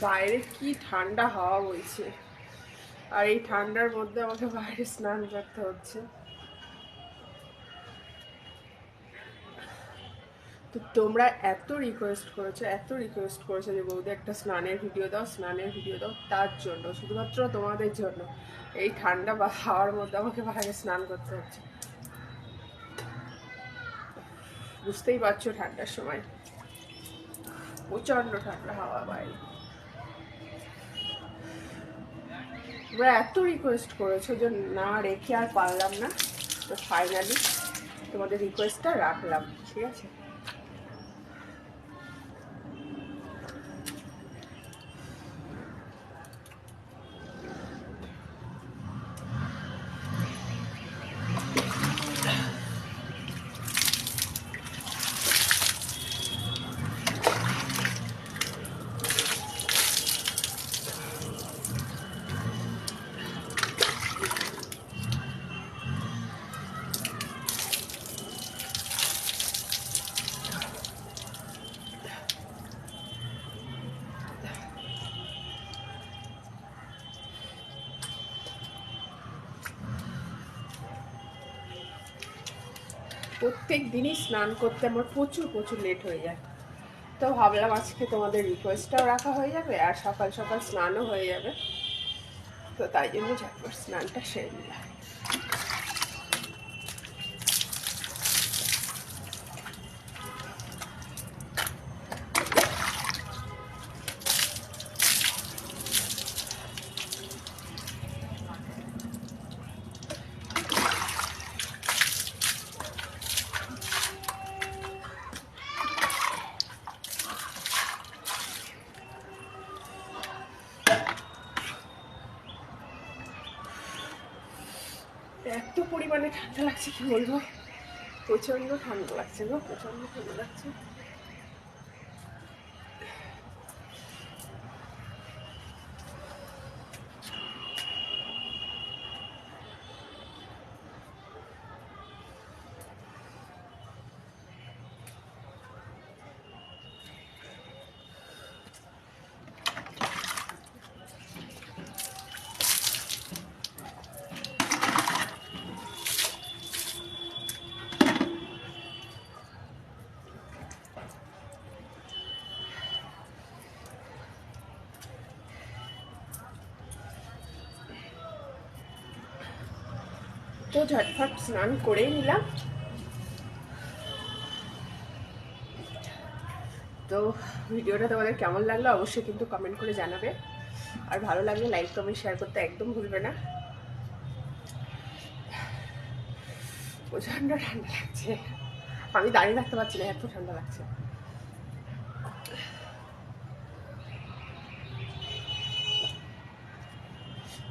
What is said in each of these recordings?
বাইরে কি ঠান্ডা হাওয়া বইছে, আর এই ঠান্ডার মধ্যে আমাকে বাইরে স্নান করতে হচ্ছে। তো তোমরা এত রিকোয়েস্ট করেছো যে বৌদি একটা স্নানের ভিডিও দাও, তার জন্য, শুধুমাত্র তোমাদের জন্য এই ঠান্ডা বা হাওয়ার মধ্যে আমাকে বাইরে স্নান করতে হচ্ছে। বুঝতেই পারছো ঠান্ডার সময় প্রচণ্ড ঠান্ডা হাওয়া বাইরে। তোমরা এত রিকোয়েস্ট করেছো যে না রেখে আর পারলাম না, তো ফাইনালি তোমাদের রিকোয়েস্টটা রাখলাম, ঠিক আছে। প্রত্যেক দিনই স্নান করতে আমার প্রচুর লেট হয়ে যায়, তো ভাবলাম আজকে তোমাদের রিকোয়েস্টটাও রাখা হয়ে যাবে আর সকাল সকাল স্নানও হয়ে যাবে, তো তাই জন্য ঝটপট স্নানটা সেরে নিলাম। এত পরিমাণে ঠান্ডা লাগছে কি বলবো, প্রচণ্ড ঠান্ডা লাগছে গো, প্রচণ্ড ঠান্ডা লাগছে। তো ঝটফট স্নান করেই নিলাম। তো ভিডিওটা তোমাদের কেমন লাগলো অবশ্যই কিন্তু কমেন্ট করে জানাবে, আর ভালো লাগলে লাইক কমেন্ট শেয়ার করতে একদম ভুলবে না। প্রচণ্ড ঠান্ডা লাগছে, আমি দাঁড়িয়ে রাখতে পারছি না, এত ঠান্ডা লাগছে।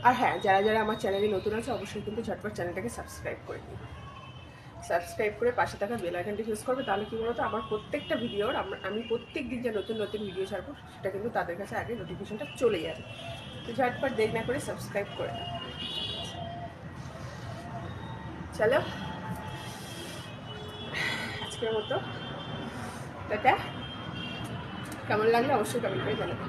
আর হ্যাঁ, যারা যারা আমার চ্যানেলে নতুন আছে অবশ্যই কিন্তু ঝটপট চ্যানেলটাকে সাবস্ক্রাইব করে দিই, সাবস্ক্রাইব করে পাশে থাকা বেল আইকনটি ইউজ করবে, তাহলে কি বলতো আমার প্রত্যেকটা ভিডিওর আমি প্রত্যেক দিন যে নতুন নতুন ভিডিও ছাড়বো সেটা কিন্তু তাদের কাছে আগে নোটিফিকেশনটা চলে যাবে। তো ঝটপট দেরি না করে সাবস্ক্রাইব করে দাও। চলো আজকের মতো টাটা, কেমন লাগলো অবশ্যই কমেন্ট করে জানাবে।